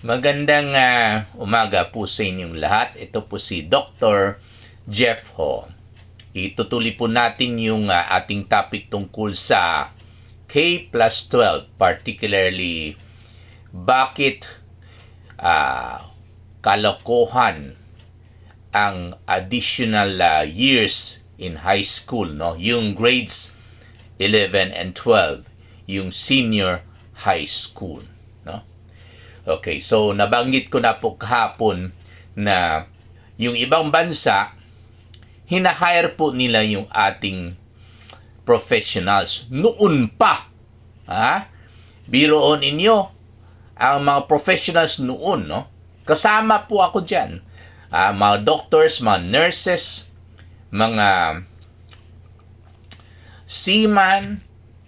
Magandang umaga po sa inyong lahat. Ito po si Dr. Jeff Ho. Itutuloy po natin yung ating topic tungkol sa K plus 12, particularly bakit kalokohan ang additional years in high school, no? Yung grades 11 and 12, yung senior high school, no? Okay, so nabanggit ko na po kahapon na yung ibang bansa, hinahire po nila yung ating professionals noon pa. Biroon inyo, ang mga professionals noon, no? Kasama po ako dyan. Mga doctors, mga nurses, mga seaman,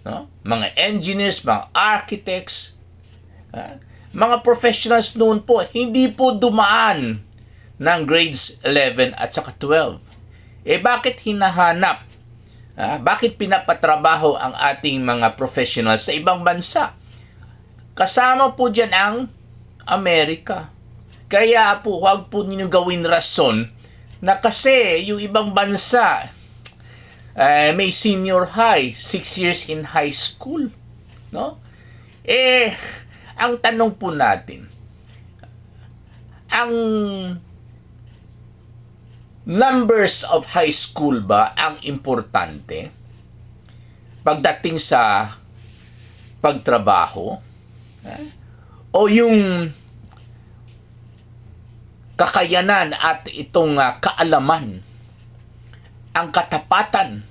no? Mga engineers, mga architects, mga professionals noon po, hindi po dumaan ng grades 11 at saka 12. Bakit hinahanap? Bakit pinapatrabaho ang ating mga professionals sa ibang bansa? Kasama po dyan ang Amerika. Kaya po, huwag po ninyo gawin rason na kasi yung ibang bansa may senior high, 6 years in high school. No? Ang tanong po natin, ang numbers of high school ba ang importante pagdating sa pagtrabaho? O yung kakayanan at itong kaalaman, ang katapatan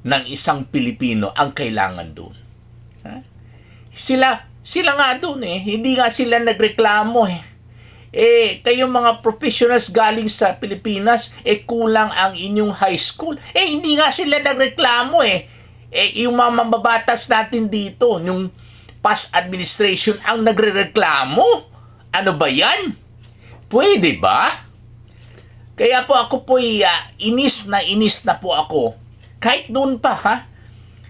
ng isang Pilipino ang kailangan doon? Sila nga doon hindi nga sila nagreklamo kayong mga professionals galing sa Pilipinas, kulang ang inyong high school. Hindi nga sila nagreklamo yung mga mambabatas natin dito, yung past administration ang nagrereklamo. Ano ba yan? Pwede ba? Kaya po ako po inis na po ako. Kahit noon pa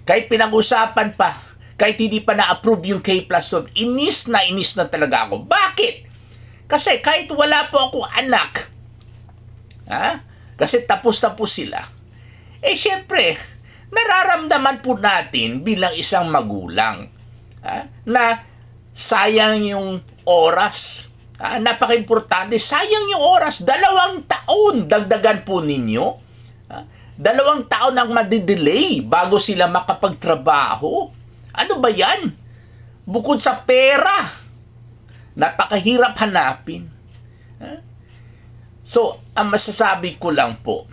kahit pinag-usapan pa, kahit hindi pa na-approve yung K plus 12, inis na talaga ako. Bakit? Kasi kahit wala po ako anak, kasi tapos na po sila, syempre, nararamdaman po natin bilang isang magulang na sayang yung oras. Napaka-importante, sayang yung oras. 2 taon, dagdagan po ninyo. 2 taon ang madidelay bago sila makapagtrabaho. Ano ba yan? Bukod sa pera, napakahirap hanapin. So, ang masasabi ko lang po,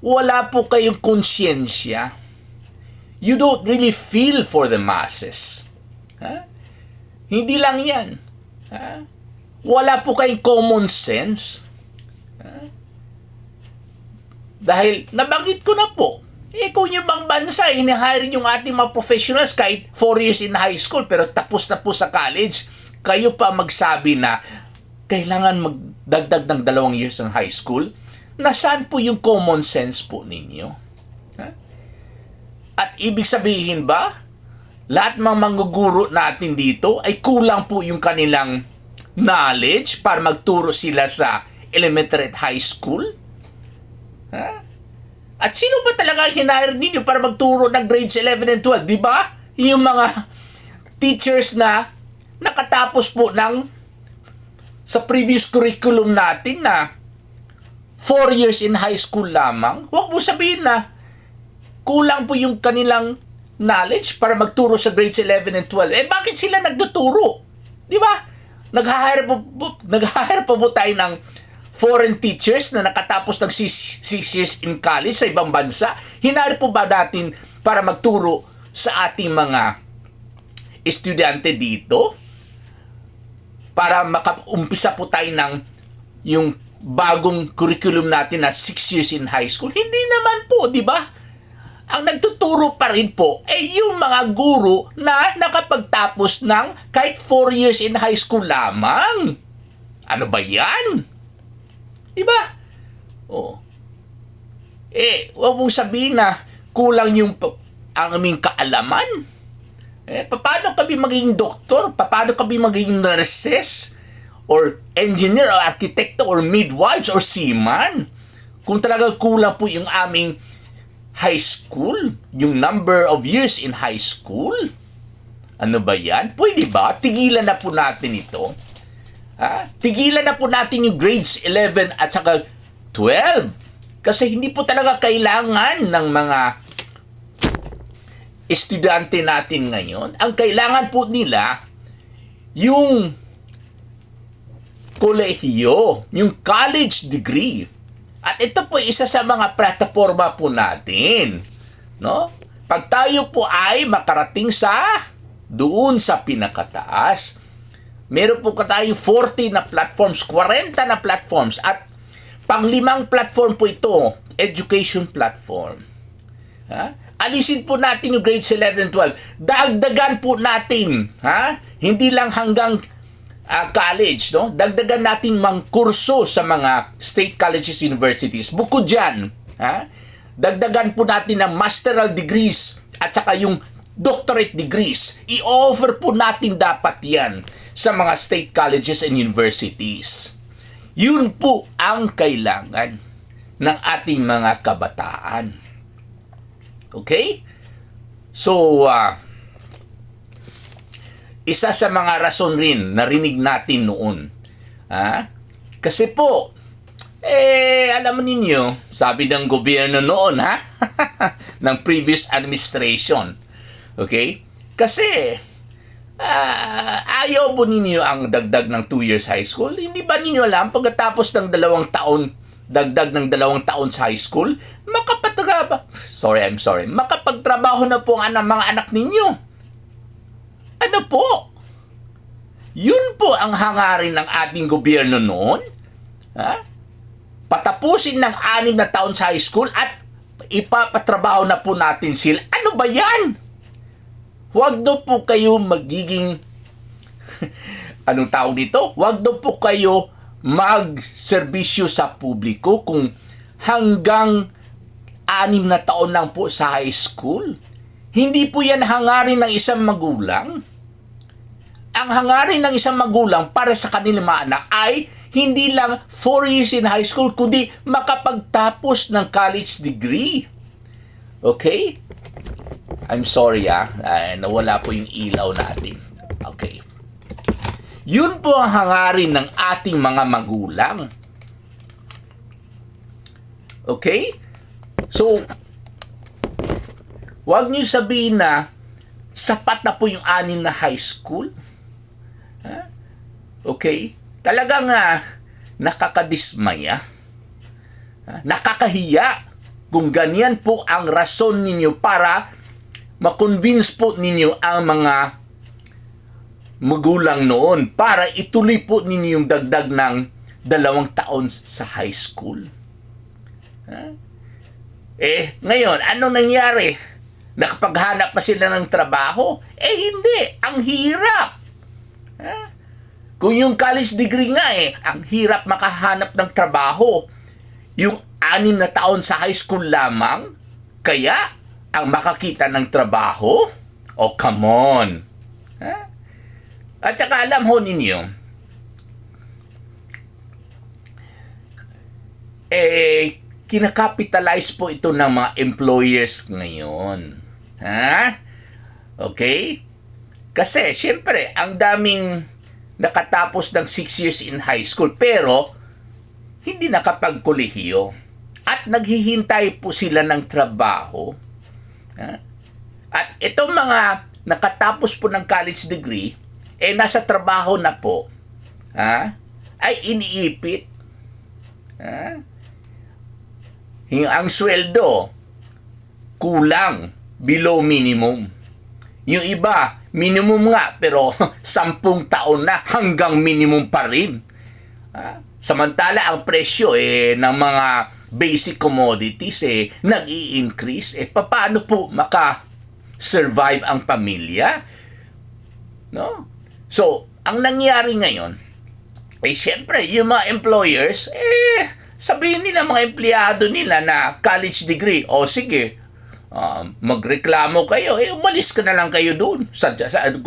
wala po kayong konsyensya. You don't really feel for the masses. Hindi lang yan. Wala po kayong common sense. Dahil, nabanggit ko na po, kung yung ibang bansa, hinihire yung ating mga professionals kahit 4 years in high school, pero tapos na po sa college, kayo pa magsabi na kailangan magdagdag ng 2 years ng high school. Nasaan po yung common sense po ninyo? At ibig sabihin ba, lahat mga mangguguro natin dito ay kulang po yung kanilang knowledge para magturo sila sa elementary at high school? At sino ba talaga hinire ninyo para magturo ng grades 11 and 12? Di ba? Yung mga teachers na nakatapos po sa previous curriculum natin na 4 years in high school lamang. Huwag mo sabihin na kulang po yung kanilang knowledge para magturo sa grades 11 and 12. Bakit sila nagtuturo? Di ba? Nag-hire pa po tayo ng foreign teachers na nakatapos ng 6 years in college sa ibang bansa. Hinari po ba natin para magturo sa ating mga estudyante dito? Para makaumpisa po tayo ng yung bagong curriculum natin na 6 years in high school? Hindi naman po, di ba? Ang nagtuturo pa rin po yung mga guro na nakapagtapos ng kahit 4 years in high school lamang. Ano ba yan? Diba? Huwag mong sabihin na kulang ang aming kaalaman. Paano kami maging doktor? Paano kami maging nurses? Or engineer, or arkitekto, or midwives, or seaman? Kung talagang kulang po yung aming high school, yung number of years in high school, ano ba yan? Pwede ba? Tigilan na po natin ito. Tigilan na po natin yung grades 11 at saka 12. Kasi hindi po talaga kailangan ng mga estudyante natin ngayon. Ang kailangan po nila, yung kolehiyo, yung college degree. At ito po isa sa mga plataforma po natin. No? Pag tayo po ay makarating doon sa pinakataas, meron po tayo 40 na platforms, 40 na platforms, at pang-5 platform po ito, education platform. Alisin po natin yung grades 11, 12. Dagdagan po natin, hindi lang hanggang college, no? Dagdagan natin mang kurso sa mga state colleges, universities. Bukod dyan, dagdagan po natin ng masteral degrees at saka yung doctorate degrees. I-offer po natin dapat yan sa mga state colleges and universities. Yun po ang kailangan ng ating mga kabataan. Okay? So, isa sa mga rason rin narinig natin noon. Kasi po, alam mo ninyo, sabi ng gobyerno noon, ng previous administration. Okay? Kasi, ayaw po ninyo ang dagdag ng 2 years high school? Hindi ba ninyo alam, pagkatapos ng 2 taon, dagdag ng 2 taon sa high school, makapagtrabaho na po ang mga anak ninyo. Ano po? Yun po ang hangarin ng ating gobyerno noon. Patapusin ng 6 na taon sa high school at ipapatrabaho na po natin sila. Ano ba yan? Huwag na po kayo magiging anong tawag dito? Huwag na po kayo magserbisyo sa publiko kung hanggang 6 na taon lang po sa high school. Hindi po yan hangarin ng isang magulang. Ang hangarin ng isang magulang para sa kanilang mga anak ay hindi lang 4 years in high school, kundi makapagtapos ng college degree. Okay? I'm sorry, nawala po yung ilaw natin. Okay. Yun po ang hangarin ng ating mga magulang. Okay? So, huwag niyo sabihin na sapat na po yung 6 na high school. Okay? Talagang nakakadismaya. Nakakahiya kung ganyan po ang rason ninyo para makonvince po ninyo ang mga magulang noon para ituloy po ninyo yung dagdag ng 2 taon sa high school. Ngayon, anong nangyari? Nakapaghanap pa sila ng trabaho? Hindi. Ang hirap. Kung yung college degree nga ang hirap makahanap ng trabaho. Yung 6 na taon sa high school lamang, kaya ang makakita ng trabaho? Oh, come on. At saka alam ho ninyo, kinakapitalize po ito ng mga employers ngayon. Okay? Kasi, syempre, ang daming nakatapos ng 6 years in high school, pero hindi nakapagkolehiyo. At naghihintay po sila ng trabaho. At itong mga nakatapos po ng college degree, nasa trabaho na po, ay iniipit. Ang sweldo, kulang, below minimum. Yung iba, minimum nga, pero 10 taon na hanggang minimum pa rin. Samantala, ang presyo ng mga basic commodities nag-i-increase. Paano po maka-survive ang pamilya? No? So, ang nangyari ngayon, syempre, yung mga employers, sabihin nila mga empleyado nila na college degree, sige, magreklamo kayo, umalis ka na lang kayo doon.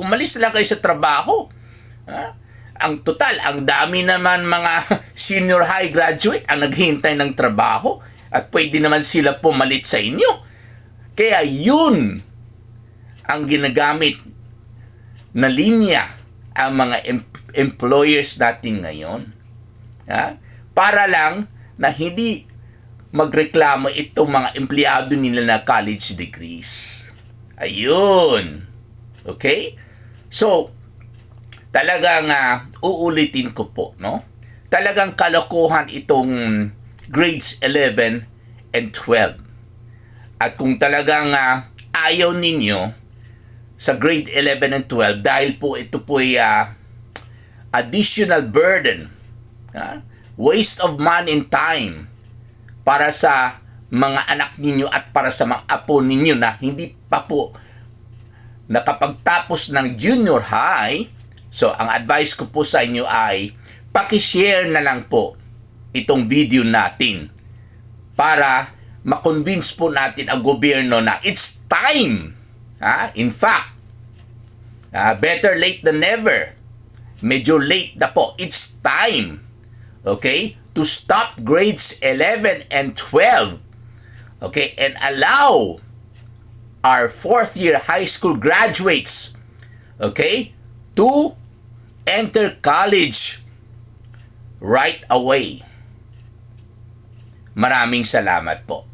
Umalis na lang kayo sa trabaho. Ang total, ang dami naman mga senior high graduate ang naghihintay ng trabaho at pwede naman sila pumalit sa inyo. Kaya yun ang ginagamit na linya ang mga employers natin ngayon. Para lang na hindi magreklamo itong mga empleyado nila na college degrees. Ayun. Okay? So, talagang uulitin ko po, no? Talagang kalokohan itong grades 11 and 12. At kung talagang ayaw ninyo sa grade 11 and 12 dahil po ito po ay additional burden, waste of money and time para sa mga anak ninyo at para sa mga apo ninyo na hindi pa po nakapagtapos ng junior high. So, ang advice ko po sa inyo ay pakishare na lang po itong video natin para ma-convince po natin ang gobyerno na it's time. In fact, better late than never. Medyo late na po. It's time. Okay? To stop grades 11 and 12. Okay? And allow our fourth-year high school graduates, okay, to enter college right away. Maraming salamat po.